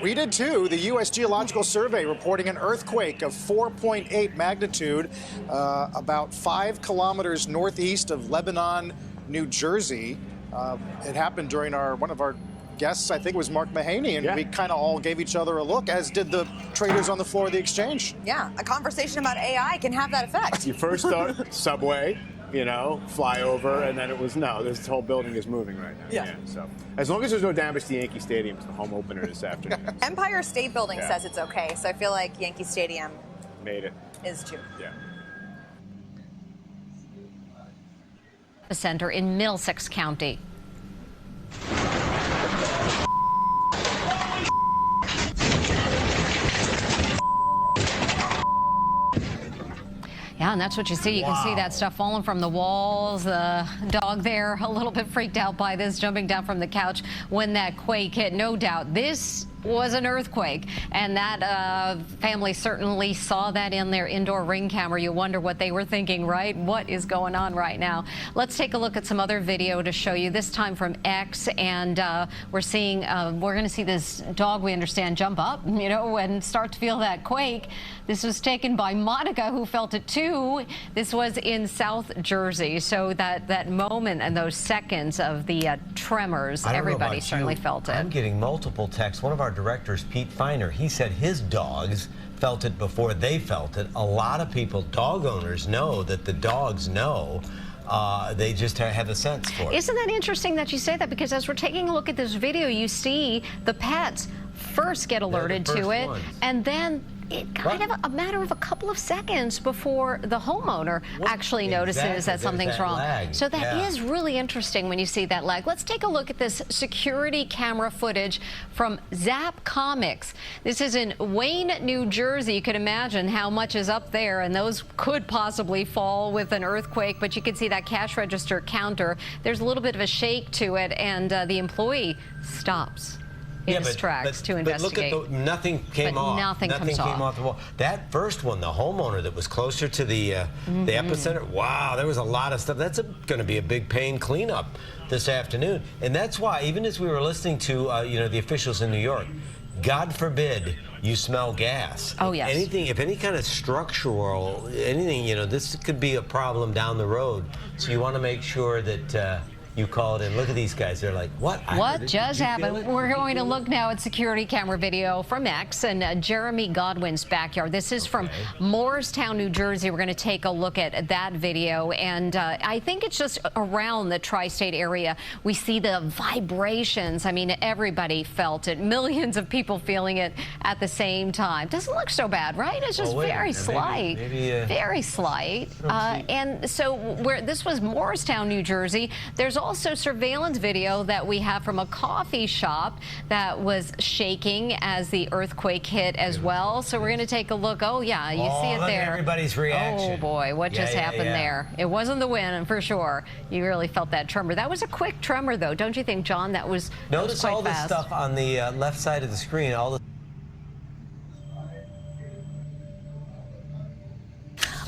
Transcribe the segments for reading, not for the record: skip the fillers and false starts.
We did too. The U.S. Geological Survey reporting an earthquake of 4.8 magnitude about 5 kilometers northeast of Lebanon, New Jersey. It happened during one of our guests, I think it was Mark Mahaney, and we kind of all gave each other a look, as did the traders on the floor of the exchange. Yeah, a conversation about AI can have that effect. You first thought subway, fly over, and then it was, no, this whole building is moving right now. Yeah. So as long as there's no damage to Yankee Stadium, it's the home opener this afternoon. Empire State Building says it's okay, so I feel like Yankee Stadium made it. Is too. Yeah. The center in Middlesex County. Yeah, and that's what you see. You can see that stuff falling from the walls. The dog there, a little bit freaked out by this, jumping down from the couch when that quake hit. No doubt this was an earthquake, and that family certainly saw that in their indoor ring camera. You wonder what they were thinking, right? What is going on right now? Let's take a look at some other video to show you, this time from X, and we're going to see this dog, we understand, jump up, and start to feel that quake. This was taken by Monica, who felt it too. This was in South Jersey. So that moment and those seconds of the tremors, everybody certainly felt it. I'm getting multiple texts. One of our directors, Pete Feiner, he said his dogs felt it before they felt it. A lot of people, dog owners, know that the dogs know. They just have a sense for it. Isn't that interesting that you say that? Because as we're taking a look at this video, you see the pets first get alerted to it, and then it kind of a matter of a couple of seconds before the homeowner actually notices that something's wrong. So that is really interesting when you see that lag. Let's take a look at this security camera footage from Zap Comics. This is in Wayne, New Jersey. You could imagine how much is up there, and those could possibly fall with an earthquake, but you can see that cash register counter. There's a little bit of a shake to it, and the employee stops in his tracks to investigate. Look at nothing came off. Nothing came off the wall. That first one, the homeowner that was closer to the epicenter, wow, there was a lot of stuff. That's going to be a big pain cleanup this afternoon. And that's why, even as we were listening to the officials in New York, God forbid you smell gas. Oh, yes. If any kind of structural, anything, this could be a problem down the road. So you want to make sure that you call it in. Look at these guys. They're like, what? What just happened? We're going to look now at security camera video from X and Jeremy Godwin's backyard. This is from Morristown, New Jersey. We're going to take a look at that video. And I think it's just around the tri-state area. We see the vibrations. I mean, everybody felt it. Millions of people feeling it at the same time. Doesn't look so bad, right? It's just very slight. Very slight. And so this was Morristown, New Jersey. There's also surveillance video that we have from a coffee shop that was shaking as the earthquake hit as well. So we're going to take a look. Oh, yeah, you see it there. Everybody's reaction. Oh, boy, what just happened there? It wasn't the wind, for sure. You really felt that tremor. That was a quick tremor, though, don't you think, John? That was Notice quite all this fast. stuff on the left side of the screen.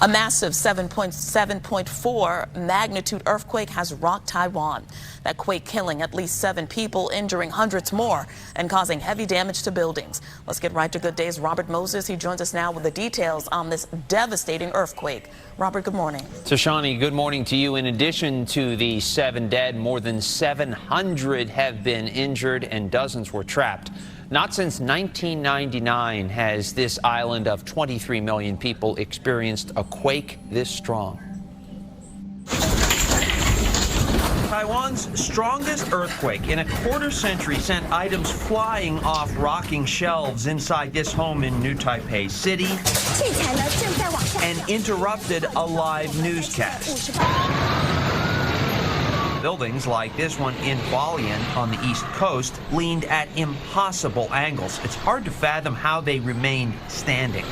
A massive 7.4 magnitude earthquake has rocked Taiwan. That quake killing at least 7 people, injuring hundreds more, and causing heavy damage to buildings. Let's get right to Good Day's Robert Moses. He joins us now with the details on this devastating earthquake. Robert, good morning. So, Shani, good morning to you. In addition to the 7 dead, more than 700 have been injured and dozens were trapped. Not since 1999 has this island of 23 million people experienced a quake this strong. Taiwan's strongest earthquake in a quarter-century sent items flying off rocking shelves inside this home in New Taipei City and interrupted a live newscast. Buildings like this one in Dalian on the East Coast leaned at impossible angles. It's hard to fathom how they remained standing.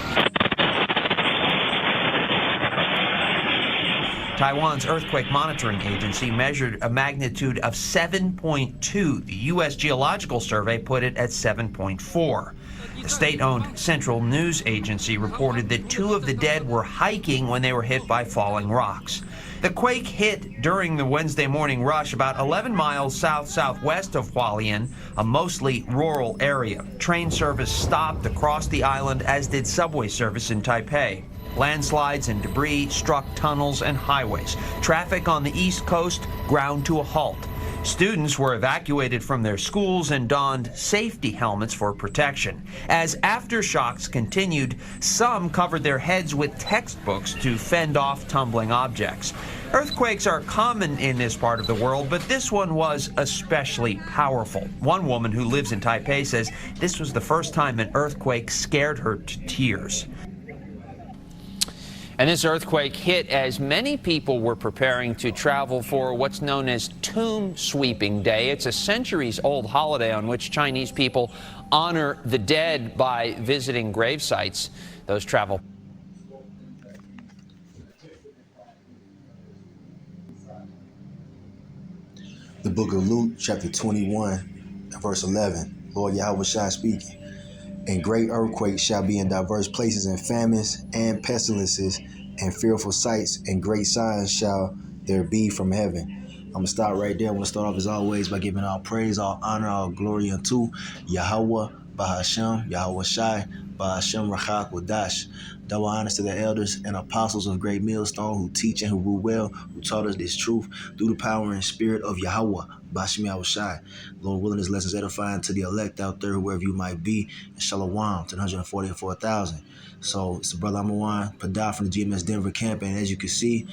Taiwan's earthquake monitoring agency measured a magnitude of 7.2. The U.S. Geological Survey put it at 7.4. The state-owned Central News Agency reported that 2 of the dead were hiking when they were hit by falling rocks. The quake hit during the Wednesday morning rush about 11 miles south-southwest of Hualien, a mostly rural area. Train service stopped across the island, as did subway service in Taipei. Landslides and debris struck tunnels and highways. Traffic on the East Coast ground to a halt. Students were evacuated from their schools and donned safety helmets for protection. As aftershocks continued, some covered their heads with textbooks to fend off tumbling objects. Earthquakes are common in this part of the world, but this one was especially powerful. One woman who lives in Taipei says this was the first time an earthquake scared her to tears. And this earthquake hit as many people were preparing to travel for what's known as Tomb Sweeping Day. It's a centuries-old holiday on which Chinese people honor the dead by visiting grave sites. Those travel. The book of Luke, chapter 21, verse 11. Lord Yahweh Shai speaking. And great earthquakes shall be in diverse places, and famines and pestilences and fearful sights, and great signs shall there be from heaven. I'm going to stop right there. I want to start off as always by giving all praise, all honor, all glory unto Yahweh Bahashem, Yahweh Shai, Bahashem Rachak Wadash. Double honors to the elders and apostles of Great Millstone who teach and who rule well, who taught us this truth through the power and spirit of Yahweh, Bahashem Yahweh Shai. Lord willing, this lesson is edifying to the elect out there, whoever you might be, and Shalom to the 144,000. So it's the brother Amawan Padah from the GMS Denver camp, and as you can see,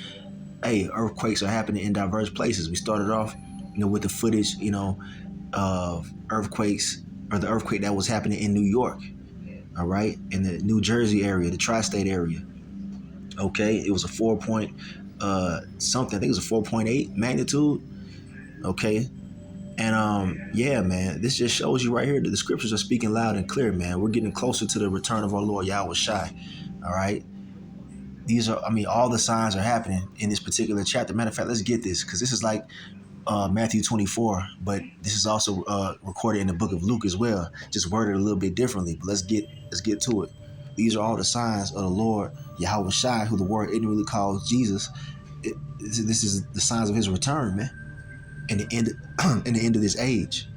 hey, earthquakes are happening in diverse places. We started off, with the footage, of earthquakes, or the earthquake that was happening in New York. All right, in the New Jersey area, the tri-state area. Okay, it was a 4 point something. I think it was a 4.8 magnitude. Okay, and yeah, man, this just shows you right here that the scriptures are speaking loud and clear, man. We're getting closer to the return of our Lord Yahweh Shai. All right, these are, all the signs are happening in this particular chapter. Matter of fact, let's get this, because this is like Matthew 24, but this is also recorded in the book of Luke as well, just worded a little bit differently. But let's get to it. These are all the signs of the Lord Yahweh Shai, who the word ignorantly calls Jesus. This is the signs of his return, man, and the end of this age.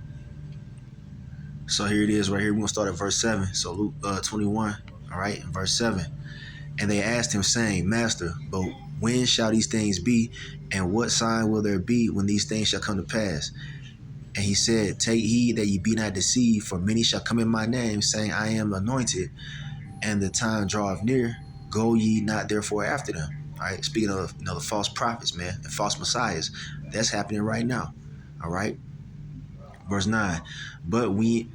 So here it is right here. We're gonna start at verse 7. So Luke 21, all right, verse 7. And they asked him, saying, Master, but when shall these things be, and what sign will there be when these things shall come to pass? And he said, Take heed that ye be not deceived, for many shall come in my name, saying, I am anointed, and the time draweth near. Go ye not therefore after them. All right, speaking of the false prophets, man, and false messiahs, that's happening right now. All right, verse 9. But when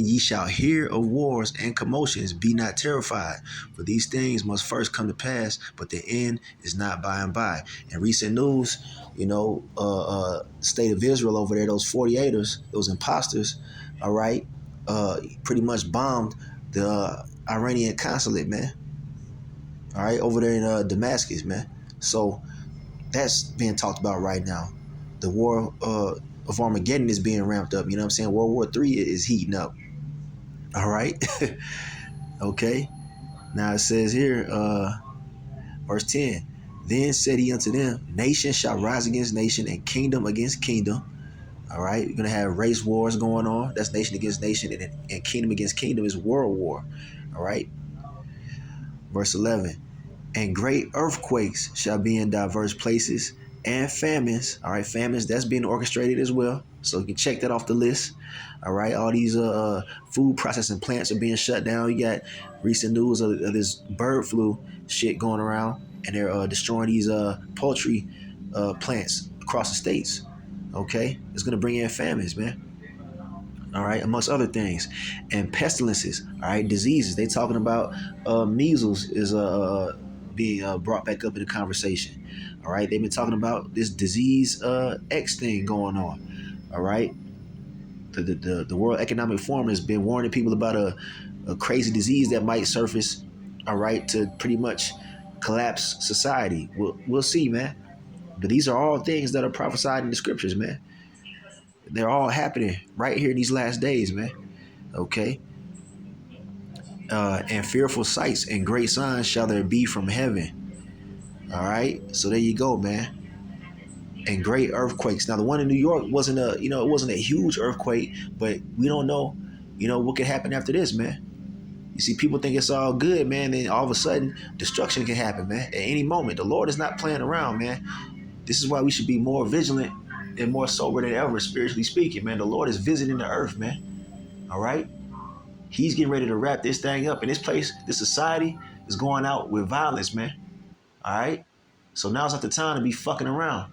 ye shall hear of wars and commotions, be not terrified, for these things must first come to pass, but the end is not by and by. In recent news, state of Israel over there, those 48ers, those imposters, all right, pretty much bombed the Iranian consulate, man. All right, over there in Damascus, man. So that's being talked about right now. The war of Armageddon is being ramped up. You know what I'm saying? World War III is heating up. All right. Okay. Now it says here, verse 10. Then said he unto them, Nation shall rise against nation, and kingdom against kingdom. All right. You're going to have race wars going on. That's nation against nation, and kingdom against kingdom is world war. All right. Verse 11. And great earthquakes shall be in diverse places, and famines. All right, famines, that's being orchestrated as well. So you can check that off the list. All right, all these food processing plants are being shut down. You got recent news of this bird flu shit going around, and they're destroying these poultry plants across the states. Okay, it's going to bring in famines, man. All right, amongst other things. And pestilences, all right, diseases. They talking about measles is being brought back up in the conversation. All right, they've been talking about this disease X thing going on. All right, the World Economic Forum has been warning people about a crazy disease that might surface. All right, to pretty much collapse society. We'll see, man. But these are all things that are prophesied in the scriptures, man. They're all happening right here in these last days, man. Okay. And fearful sights and great signs shall there be from heaven. All right. So there you go, man. And great earthquakes. Now the one in New York wasn't it wasn't a huge earthquake, but we don't know, what could happen after this, man. You see, people think it's all good, man. Then all of a sudden, destruction can happen, man. At any moment. The Lord is not playing around, man. This is why we should be more vigilant and more sober than ever, spiritually speaking, man. The Lord is visiting the earth, man. All right? He's getting ready to wrap this thing up. And this place, this society is going out with violence, man. All right? So now's not the time to be fucking around.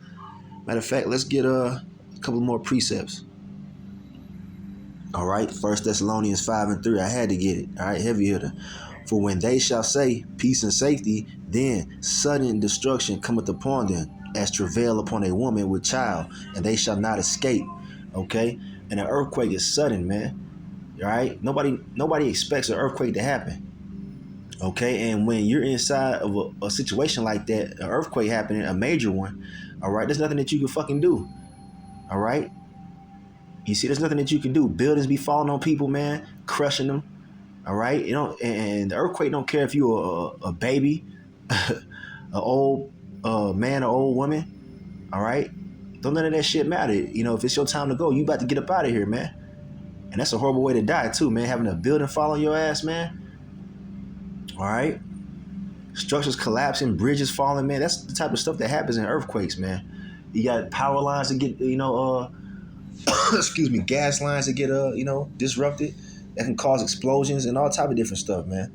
Matter of fact, let's get a couple more precepts. All right, 1 Thessalonians 5:3. I had to get it. All right, heavy hitter. For when they shall say peace and safety, then sudden destruction cometh upon them, as travail upon a woman with child, and they shall not escape. Okay, and an earthquake is sudden, man. All right, nobody expects an earthquake to happen. Okay, and when you're inside of a situation like that, an earthquake happening, a major one. All right, there's nothing that you can fucking do. All right. You see, there's nothing that you can do. Buildings be falling on people, man, crushing them. All right. And the earthquake don't care if you're a baby, an old man or old woman. All right. Don't none of that shit matter. If it's your time to go, you about to get up out of here, man. And that's a horrible way to die, too, man. Having a building fall on your ass, man. All right. Structures collapsing, bridges falling, man. That's the type of stuff that happens in earthquakes, man. You got power lines that get, excuse me, gas lines that get, disrupted. That can cause explosions and all type of different stuff, man.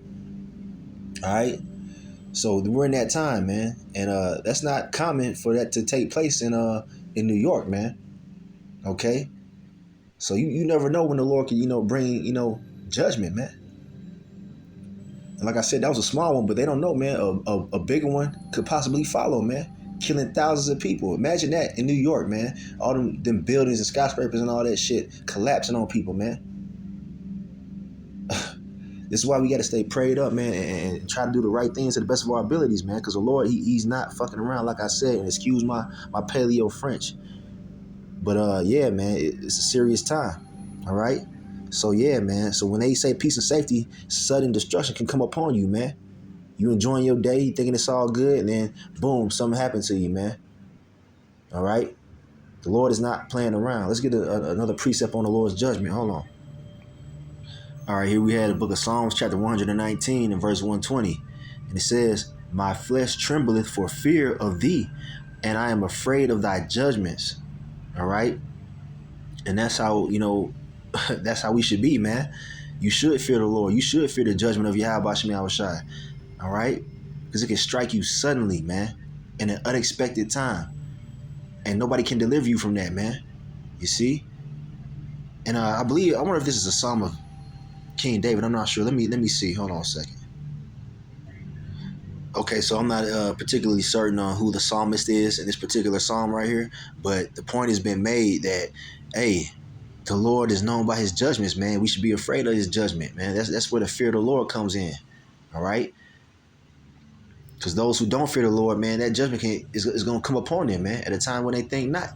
All right. So we're in that time, man. And that's not common for that to take place in New York, man. Okay. So you never know when the Lord can, bring, judgment, man. And like I said, that was a small one, but they don't know, man. A bigger one could possibly follow, man. Killing thousands of people. Imagine that in New York, man. All them buildings and skyscrapers and all that shit collapsing on people, man. This is why we got to stay prayed up, man, and try to do the right things to the best of our abilities, man. Because the Lord, he's not fucking around, like I said. And excuse my paleo French. But yeah, man, it's a serious time. All right. So yeah, man. So when they say peace and safety, sudden destruction can come upon you, man. You enjoying your day, you thinking it's all good, and then boom, something happened to you, man. All right. The Lord is not playing around. Let's get another precept on the Lord's judgment. Hold on. All right, here we had the book of Psalms, chapter 119 and verse 120. And it says, my flesh trembleth for fear of thee, and I am afraid of thy judgments. All right. And that's how, that's how we should be, man. You should fear the Lord. You should fear the judgment of Yahweh Shem Yahushai. All right? Because it can strike you suddenly, man, in an unexpected time. And nobody can deliver you from that, man. You see? And I wonder if this is a psalm of King David. I'm not sure. Let me see. Hold on a second. Okay, so I'm not particularly certain on who the psalmist is in this particular psalm right here. But the point has been made that, hey, the Lord is known by his judgments, man. We should be afraid of his judgment, man. That's where the fear of the Lord comes in. All right? Because those who don't fear the Lord, man, that judgment is going to come upon them, man, at a time when they think not.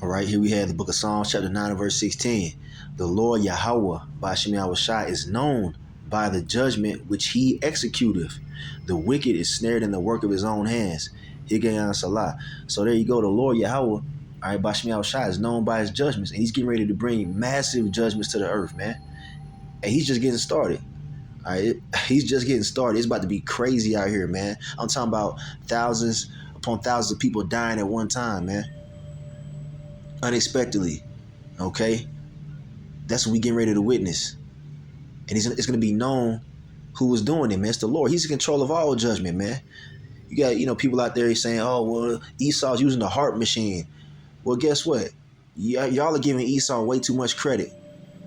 All right, here we have the book of Psalms, chapter 9 and verse 16. The Lord Yahweh, Ba'ashem Yahushai, is known by the judgment which he executeth. The wicked is snared in the work of his own hands. Higayon Salah. So there you go. The Lord Yahweh, all right, Ba'ashem Yahushai, is known by his judgments, and he's getting ready to bring massive judgments to the earth, man. And he's just getting started. All right, he's just getting started. It's about to be crazy out here, man. I'm talking about thousands upon thousands of people dying at one time, man. Unexpectedly, okay? That's what we getting ready to witness. And it's going to be known who was doing it, man. It's the Lord. He's in control of all judgment, man. You got, people out there saying, oh, well, Esau's using the heart machine. Well, guess what? Y'all are giving Esau way too much credit.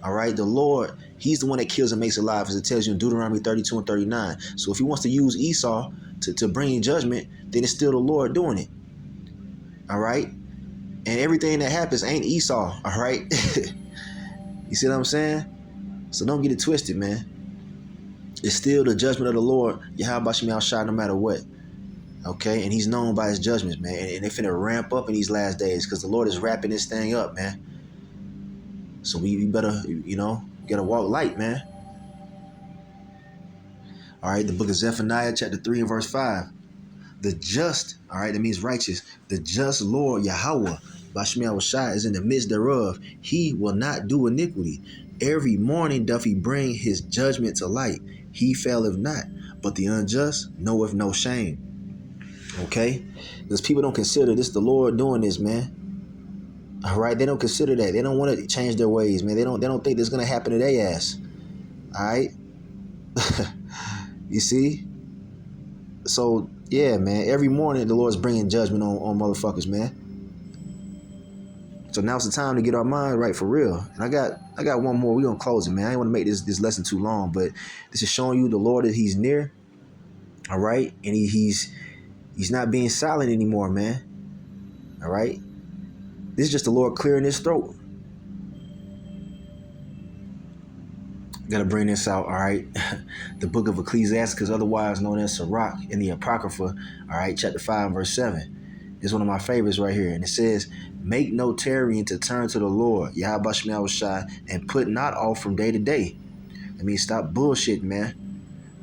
All right, the Lord, he's the one that kills and makes alive, as it tells you in Deuteronomy 32 and 39. So if he wants to use Esau to bring judgment, then it's still the Lord doing it. All right? And everything that happens ain't Esau, all right? You see what I'm saying? So don't get it twisted, man. It's still the judgment of the Lord, Yahweh Shem Shai, no matter what. Okay, and he's known by his judgments, man. And they're finna ramp up in these last days because the Lord is wrapping this thing up, man. So we better, gotta walk light, man. All right, the book of Zephaniah, chapter 3 and verse 5. The just, all right, that means righteous. The just Lord, Yahweh, Bashmiel Shai, is in the midst thereof. He will not do iniquity. Every morning doth he bring his judgment to light. He faileth not, but the unjust knoweth no shame. Okay? Because people don't consider this the Lord doing this, man. All right? They don't consider that. They don't want to change their ways, man. They don't think this is going to happen to their ass. All right? You see? So, yeah, man. Every morning the Lord's bringing judgment on motherfuckers, man. So now's the time to get our mind right for real. And I got one more. We're going to close it, man. I ain't want to make this lesson too long, but this is showing you the Lord that he's near. All right? And he's not being silent anymore, man. All right? This is just the Lord clearing his throat. Got to bring this out, all right? The book of Ecclesiastes, otherwise known as Sirach, in the Apocrypha, all right, chapter 5, verse 7. This is one of my favorites right here. And it says, make no tarrying to turn to the Lord, Yahweh Shem Shai, and put not off from day to day. I mean, stop bullshit, man.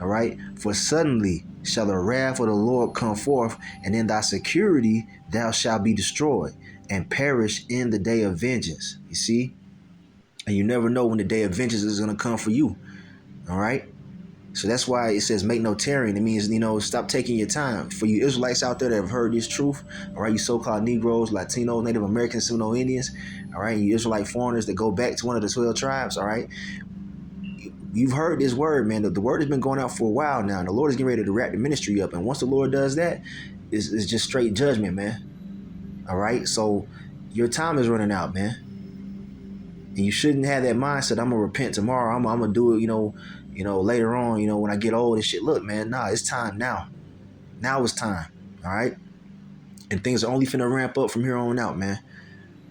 All right? For suddenly shall the wrath of the Lord come forth, and in thy security thou shalt be destroyed, and perish in the day of vengeance. You see? And you never know when the day of vengeance is going to come for you. All right? So that's why it says make no tarrying. It means, stop taking your time. For you Israelites out there that have heard this truth, all right, you so-called Negroes, Latinos, Native Americans, Seminole Indians, all right, you Israelite foreigners that go back to one of the 12 tribes, all right, you've heard this word, man. The word has been going out for a while now, and the Lord is getting ready to wrap the ministry up. And once the Lord does that, it's just straight judgment, man. All right? So your time is running out, man. And you shouldn't have that mindset, I'm going to repent tomorrow. I'm going to do it, later on, when I get old and shit. Look, man, it's time now. Now it's time, all right? And things are only finna ramp up from here on out, man.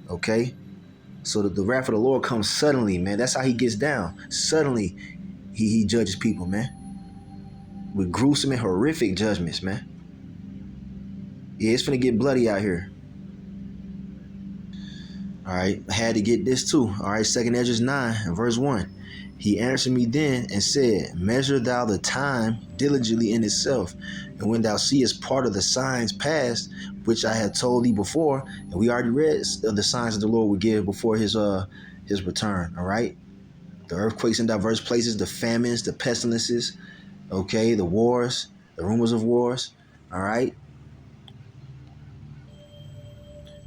Okay? So the wrath of the Lord comes suddenly, man. That's how he gets down. Suddenly, he judges people, man. With gruesome and horrific judgments, man. Yeah, it's finna get bloody out here. All right, I had to get this too. All right, 2 Esdras 9 and verse 1. He answered me then and said, measure thou the time diligently in itself, and when thou seest part of the signs past, which I had told thee before, and we already read of the signs that the Lord would give before his return. All right, the earthquakes in diverse places, the famines, the pestilences, okay, the wars, the rumors of wars. All right.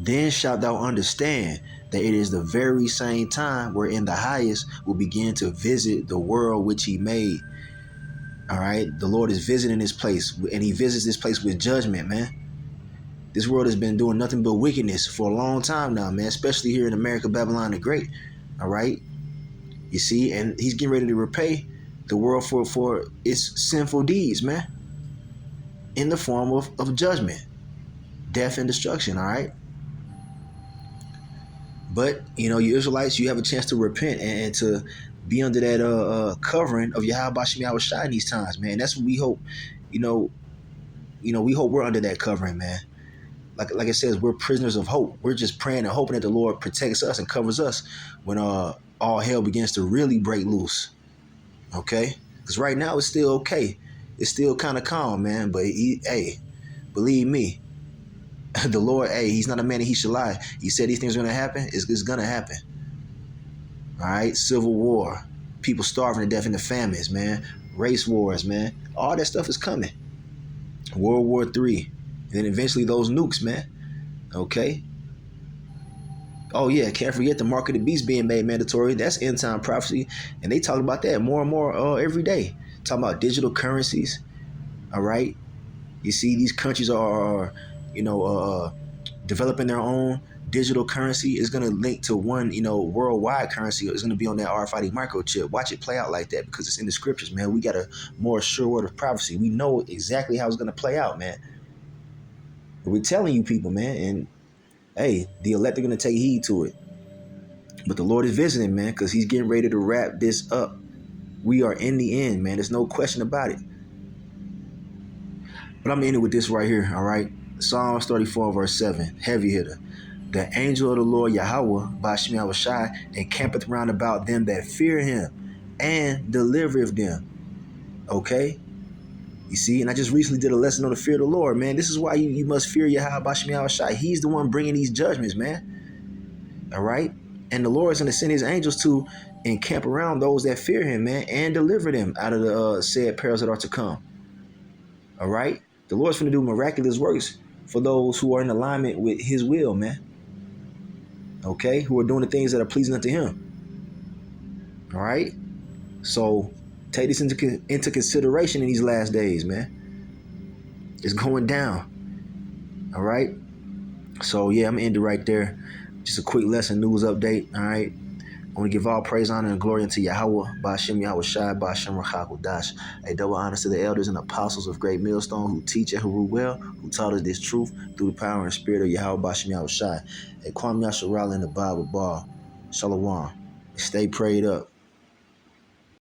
Then shalt thou understand that it is the very same time wherein the highest will begin to visit the world which he made. All right. The Lord is visiting this place, and he visits this place with judgment, man. This world has been doing nothing but wickedness for a long time now, man, especially here in America, Babylon the Great. All right. You see, and he's getting ready to repay the world for its sinful deeds, man, in the form of judgment, death, and destruction. All right. But, you Israelites, you have a chance to repent and to be under that covering of Yahweh Shem Shai in these times, man. That's what we hope, we hope we're under that covering, man. Like it says, we're prisoners of hope. We're just praying and hoping that the Lord protects us and covers us when all hell begins to really break loose. Okay? Because right now it's still okay. It's still kind of calm, man. But, believe me, the Lord, he's not a man that he should lie. He said these things are going to happen. It's going to happen. All right? Civil war. People starving to death in the famines, man. Race wars, man. All that stuff is coming. World War III. And then eventually those nukes, man. Okay? Oh, yeah. Can't forget the mark of the beast being made mandatory. That's end time prophecy. And they talk about that more and more every day. Talking about digital currencies. All right? You see, these countries are developing their own digital currency. Is going to link to one, worldwide currency. It's going to be on that RFID microchip. Watch it play out like that because it's in the scriptures, man. We got a more sure word of prophecy. We know exactly how it's going to play out, man. We're telling you people, man. And, hey, the elect are going to take heed to it. But the Lord is visiting, man, because he's getting ready to wrap this up. We are in the end, man. There's no question about it. But I'm ending with this right here, all right? Psalms 34, verse 7, heavy hitter. The angel of the Lord Yahweh, Ba'Shem Yahushai, encampeth round about them that fear him and delivereth them. Okay? You see, and I just recently did a lesson on the fear of the Lord, man. This is why you must fear Yahweh Ba'Shem Yahushai. He's the one bringing these judgments, man. All right? And the Lord is going to send his angels to encamp around those that fear him, man, and deliver them out of the said perils that are to come. All right? The Lord's going to do miraculous works for those who are in alignment with his will, man. Okay? Who are doing the things that are pleasing unto him. All right? So take this into consideration in these last days, man. It's going down. All right? So, yeah, I'm going to end it right there. Just a quick lesson news update. All right? I want to give all praise, honor, and glory unto Yahweh, Ba'Shem Yahushai, Ba'Shem Rachakodash. A double honors to the elders and apostles of Great Millstone who teach and who rule well, who taught us this truth through the power and spirit of Yahweh, Ba'Shem Yahushai. A Kwam Yasharala in the Bible Bar. Shalom. Stay prayed up.